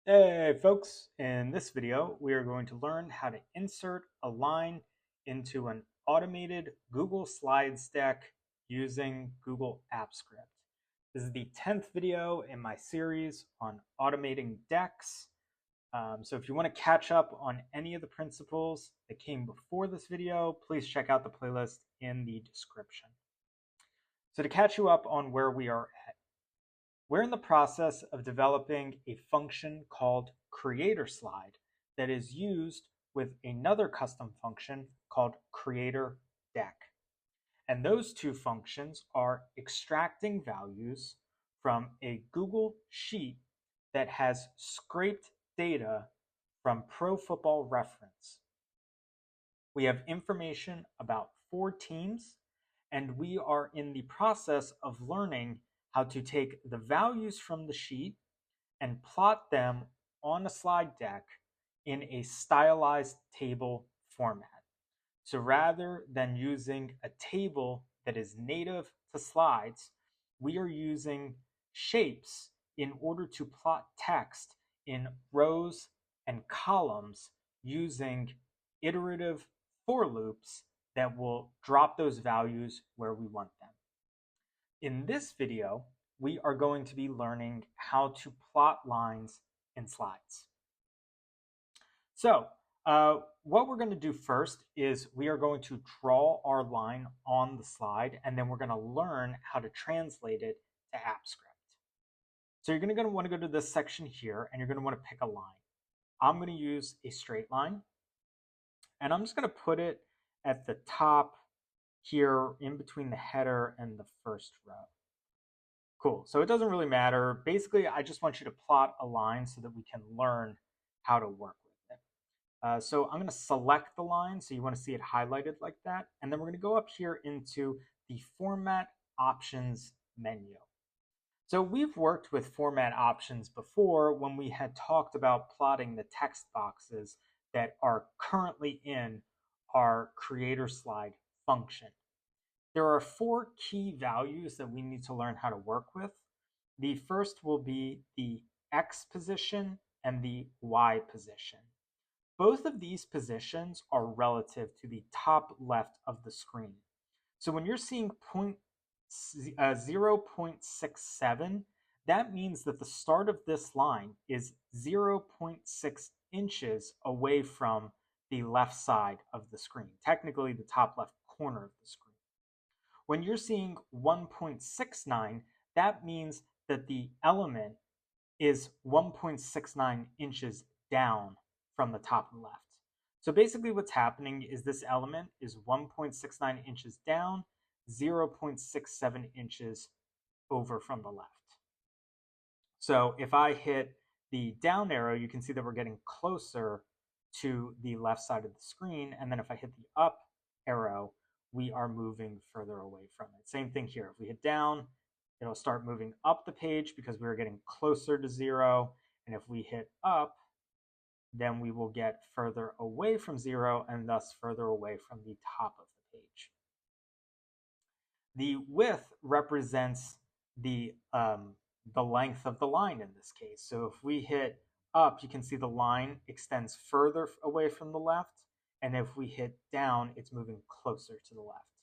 Hey folks, in this video we are going to learn how to insert a line into an automated Google Slides deck using Google Apps Script. This is the 10th video in my series on automating decks. So if you want to catch up on any of the principles that came before this video, please check out the playlist in the description. So to catch you up on where we are at, we're in the process of developing a function called creator slide that is used with another custom function called creator deck. And those two functions are extracting values from a Google Sheet that has scraped data from Pro Football Reference. We have information about 4 teams, and we are in the process of learning how to take the values from the sheet and plot them on a slide deck in a stylized table format. So rather than using a table that is native to slides, we are using shapes in order to plot text in rows and columns using iterative for loops that will drop those values where we want them. In this video, we are going to be learning how to plot lines in slides. So what we're going to do first is we are going to draw our line on the slide, and then we're going to learn how to translate it to AppScript. So you're going to want to go to this section here, and you're going to want to pick a line. I'm going to use a straight line, and I'm just going to put it at the top here in between the header and the first row. Cool. So it doesn't really matter. Basically, I just want you to plot a line so that we can learn how to work with it. So I'm going to select the line. So you want to see it highlighted like that. And then we're going to go up here into the Format Options menu. So we've worked with format options before when we had talked about plotting the text boxes that are currently in our creator slide function. There are 4 key values that we need to learn how to work with. The first will be the X position and the Y position. Both of these positions are relative to the top left of the screen. So when you're seeing 0.67, that means that the start of this line is 0.6 inches away from the left side of the screen, technically the top left corner of the screen. When you're seeing 1.69, that means that the element is 1.69 inches down from the top left. So basically what's happening is this element is 1.69 inches down, 0.67 inches over from the left. So if I hit the down arrow, you can see that we're getting closer to the left side of the screen. And then if I hit the up arrow, we are moving further away from it. Same thing here. If we hit down, it'll start moving up the page because we're getting closer to 0. And if we hit up, then we will get further away from 0 and thus further away from the top of the page. The width represents the length of the line in this case. So if we hit up, you can see the line extends further away from the left. And if we hit down, it's moving closer to the left.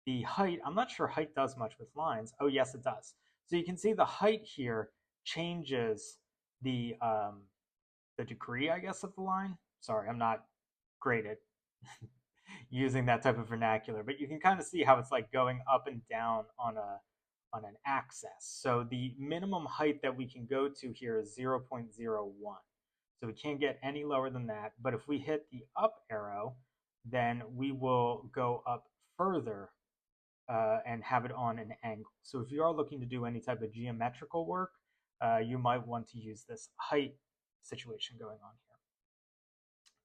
The height, I'm not sure height does much with lines. Oh, yes, it does. So you can see the height here changes the degree, I guess, of the line. Sorry, I'm not great at using that type of vernacular, but you can kind of see how it's like going up and down on an axis. So the minimum height that we can go to here is 0.01. So we can't get any lower than that. But if we hit the up arrow, then we will go up further and have it on an angle. So if you are looking to do any type of geometrical work, you might want to use this height situation going on here.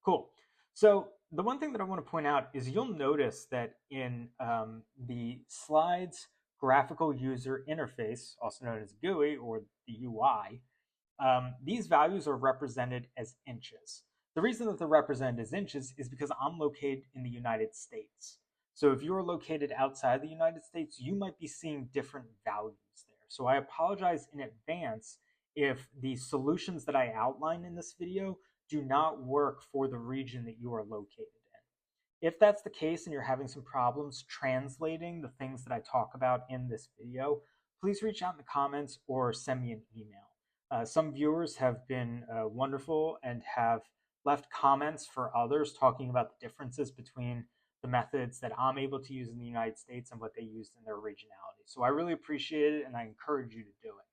Cool. So the one thing that I want to point out is you'll notice that in the slides graphical user interface, also known as GUI or the UI, these values are represented as inches. The reason that they're represented as inches is because I'm located in the United States. So if you're located outside the United States, you might be seeing different values there. So I apologize in advance if the solutions that I outline in this video do not work for the region that you are located in. If that's the case and you're having some problems translating the things that I talk about in this video, please reach out in the comments or send me an email. Some viewers have been wonderful and have left comments for others talking about the differences between the methods that I'm able to use in the United States and what they used in their regionality. So I really appreciate it, and I encourage you to do it.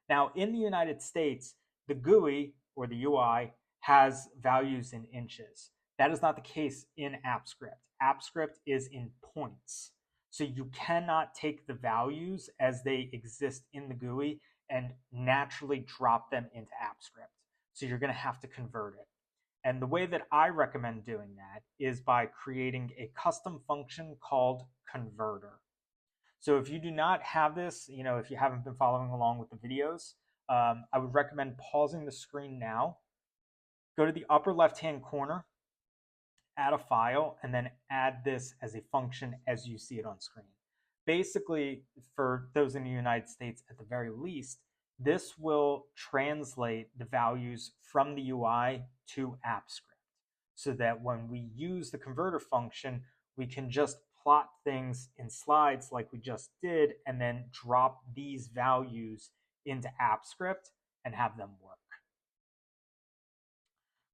Now, in the United States, the GUI or the UI has values in inches. That is not the case in AppScript. AppScript is in points. So you cannot take the values as they exist in the GUI and naturally drop them into AppScript. So you're going to have to convert it. And the way that I recommend doing that is by creating a custom function called converter. So if you do not have this, if you haven't been following along with the videos, I would recommend pausing the screen now. Go to the upper left-hand corner, add a file, and then add this as a function as you see it on screen. Basically, for those in the United States at the very least, this will translate the values from the UI to AppScript so that when we use the converter function, we can just plot things in slides like we just did and then drop these values into AppScript and have them work.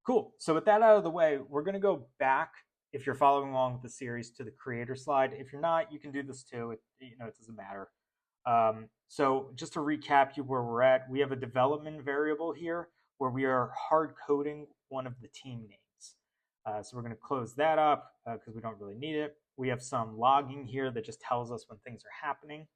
Cool. So with that out of the way, we're going to go back, if you're following along with the series, to the creator slide. If you're not, you can do this too. It doesn't matter. So just to recap you where we're at, we have a development variable here where we are hard coding one of the team names. So we're going to close that up because we don't really need it. We have some logging here that just tells us when things are happening.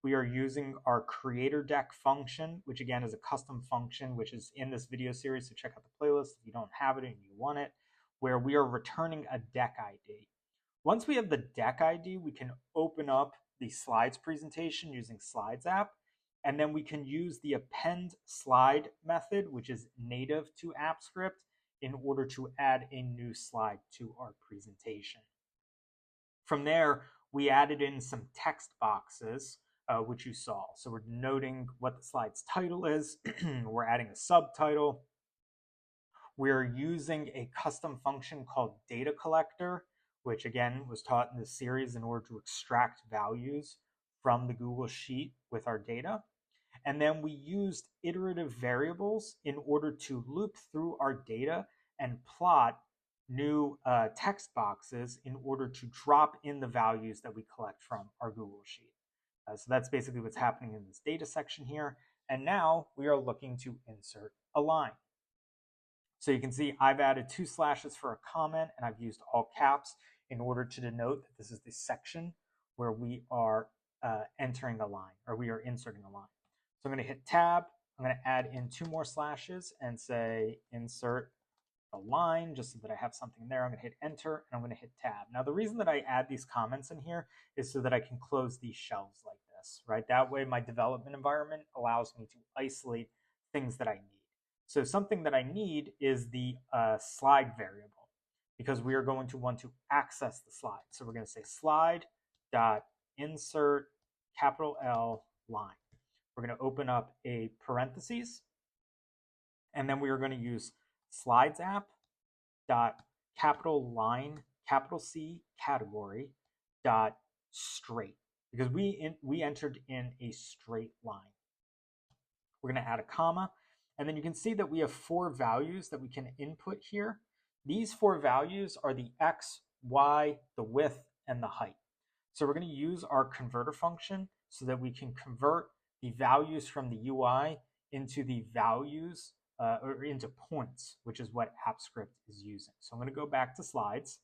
We are using our creator deck function, which again is a custom function, which is in this video series. So check out the playlist if you don't have it and you want it, where we are returning a deck ID. Once we have the deck ID, we can open up the slides presentation using Slides app, and then we can use the append slide method, which is native to AppScript, in order to add a new slide to our presentation. From there, we added in some text boxes, which you saw. So we're noting what the slide's title is. We're adding a subtitle. We're using a custom function called data collector, which again was taught in this series in order to extract values from the Google Sheet with our data. And then we used iterative variables in order to loop through our data and plot new text boxes in order to drop in the values that we collect from our Google Sheet. So that's basically what's happening in this data section here. And now we are looking to insert a line. So you can see I've added 2 slashes for a comment, and I've used all caps in order to denote that this is the section where we are entering a line, or we are inserting a line. So I'm going to hit tab. I'm going to add in 2 more slashes and say insert a line just so that I have something there. I'm going to hit enter and I'm going to hit tab. Now the reason that I add these comments in here is so that I can close these shelves like this, right? That way my development environment allows me to isolate things that I need. So something that I need is the slide variable, because we are going to want to access the slide. So we're going to say slide dot insert capital L line. We're going to open up a parentheses, and then we are going to use slides app dot capital line capital C category dot straight, because we entered in a straight line. We're going to add a comma, and then you can see that we have 4 values that we can input here. These 4 values are the X, Y, the width, and the height. So we're going to use our converter function so that we can convert the values from the UI into the values or into points, which is what AppScript is using. So I'm going to go back to slides,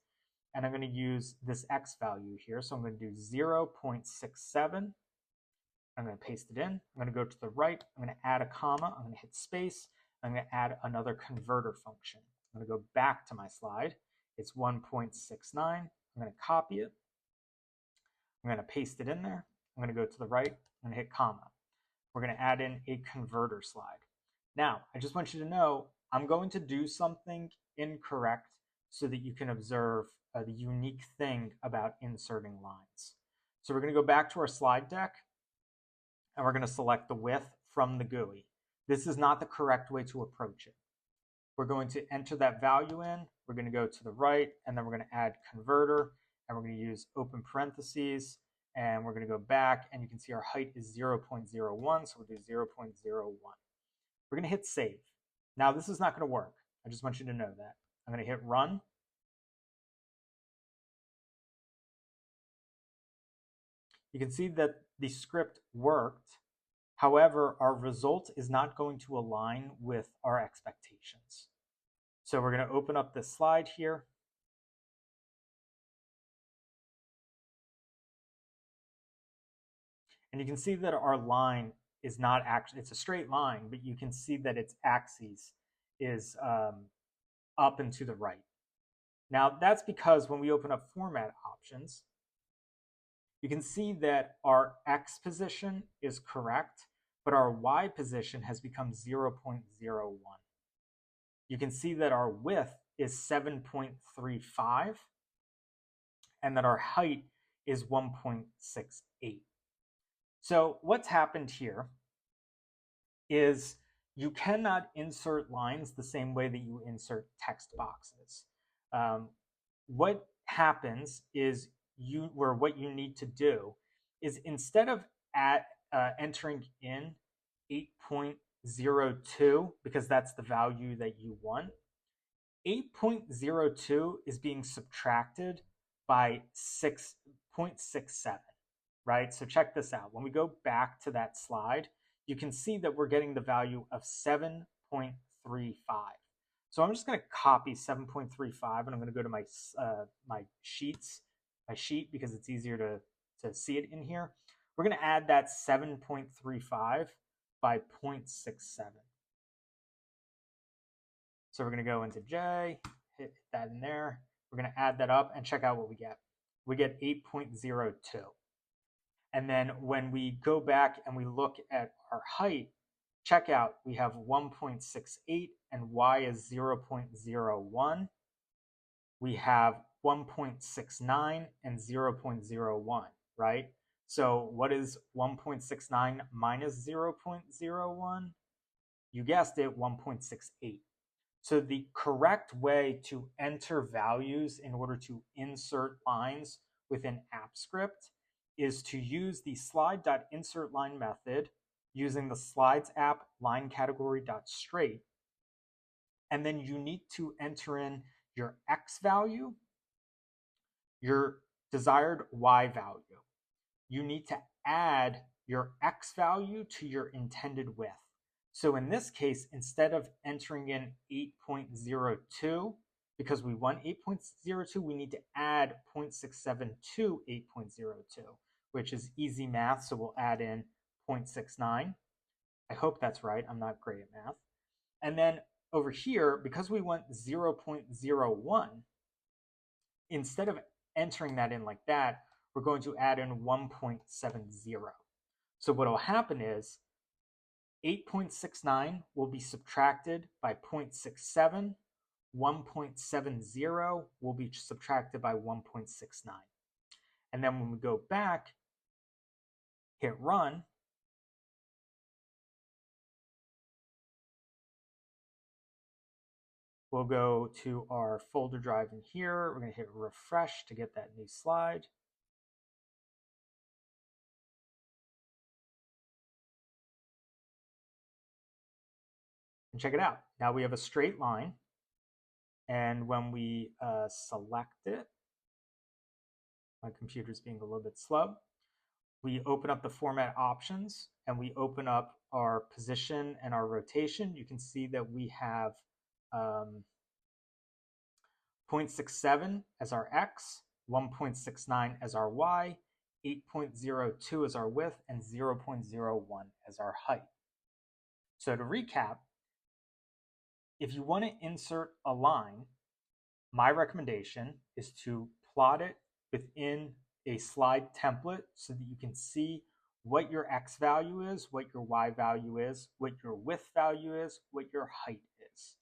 and I'm going to use this X value here. So I'm going to do 0.67. I'm going to paste it in. I'm going to go to the right. I'm going to add a comma. I'm going to hit space. I'm going to add another converter function. I'm going to go back to my slide. It's 1.69. I'm going to copy it. I'm going to paste it in there. I'm going to go to the right. I'm going to hit comma. We're going to add in a converter slide. Now, I just want you to know I'm going to do something incorrect so that you can observe the unique thing about inserting lines. So we're going to go back to our slide deck, and we're going to select the width from the GUI. This is not the correct way to approach it. We're going to enter that value in. We're going to go to the right, and then we're going to add converter, and we're going to use open parentheses, and we're going to go back, and you can see our height is 0.01, so we'll do 0.01. We're going to hit save. Now, this is not going to work. I just want you to know that. I'm going to hit run. You can see that the script worked. However, our result is not going to align with our expectations. So we're going to open up this slide here. And you can see that our line is not actually, it's a straight line, but you can see that its axis is up and to the right. Now, that's because when we open up format options, you can see that our X position is correct, but our Y position has become 0.01. You can see that our width is 7.35 and that our height is 1.68. So what's happened here is you cannot insert lines the same way that you insert text boxes. What happens is what you need to do is instead of entering in 8.02, because that's the value that you want, 8.02 is being subtracted by 6.67, right? So check this out. When we go back to that slide, you can see that we're getting the value of 7.35. So I'm just going to copy 7.35, and I'm going to go to my sheet because it's easier to see it in here. We're going to add that 7.35 by 0.67. So we're going to go into J, hit that in there. We're going to add that up and check out what we get. We get 8.02. And then when we go back and we look at our height, check out, we have 1.68 and Y is 0.01. We have 1.69 and 0.01, right? So what is 1.69 minus 0.01? You guessed it, 1.68. So the correct way to enter values in order to insert lines within AppScript is to use the slide.insertLine method using the slides app line category.straight. And then you need to enter in your X value, your desired Y value. You need to add your X value to your intended width. So in this case, instead of entering in 8.02, because we want 8.02, we need to add 0.67 to 8.02, which is easy math, so we'll add in 0.69. I hope that's right. I'm not great at math. And then over here, because we want 0.01, instead of entering that in like that, we're going to add in 1.70. So what will happen is 8.69 will be subtracted by 0.67. 1.70 will be subtracted by 1.69. And then when we go back, hit run, we'll go to our folder drive in here. We're going to hit refresh to get that new slide. And check it out. Now we have a straight line. And when we select it, my computer's being a little bit slow, we open up the format options and we open up our position and our rotation. You can see that we have 0.67 as our X, 1.69 as our Y, 8.02 as our width, and 0.01 as our height. So to recap, if you want to insert a line, my recommendation is to plot it within a slide template so that you can see what your X value is, what your Y value is, what your width value is, what your height is.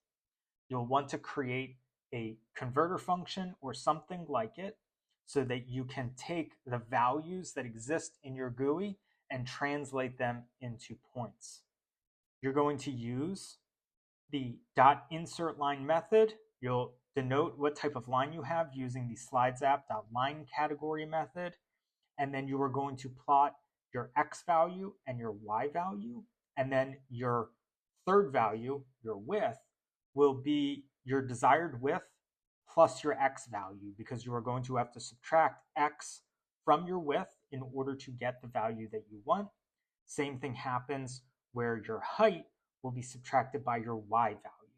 You'll want to create a converter function or something like it so that you can take the values that exist in your GUI and translate them into points. you're going to use the insert line method. You'll denote what type of line you have using the slides app.line category method. And then you are going to plot your X value and your Y value. And then your third value, your width, will be your desired width plus your X value, because you are going to have to subtract X from your width in order to get the value that you want. Same thing happens where your height will be subtracted by your Y value.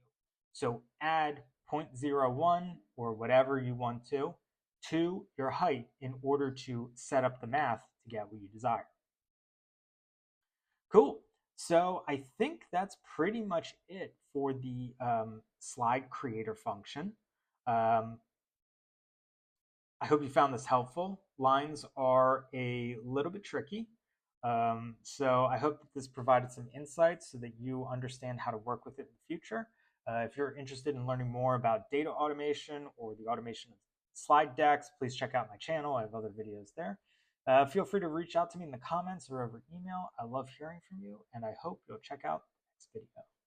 So add 0.01 or whatever you want to your height in order to set up the math to get what you desire. Cool. So I think that's pretty much it for the slide creator function. I hope you found this helpful. Lines are a little bit tricky. So I hope that this provided some insights so that you understand how to work with it in the future. If you're interested in learning more about data automation or the automation of slide decks, please check out my channel. I have other videos there. Feel free to reach out to me in the comments or over email. I love hearing from you, and I hope you'll check out the next video.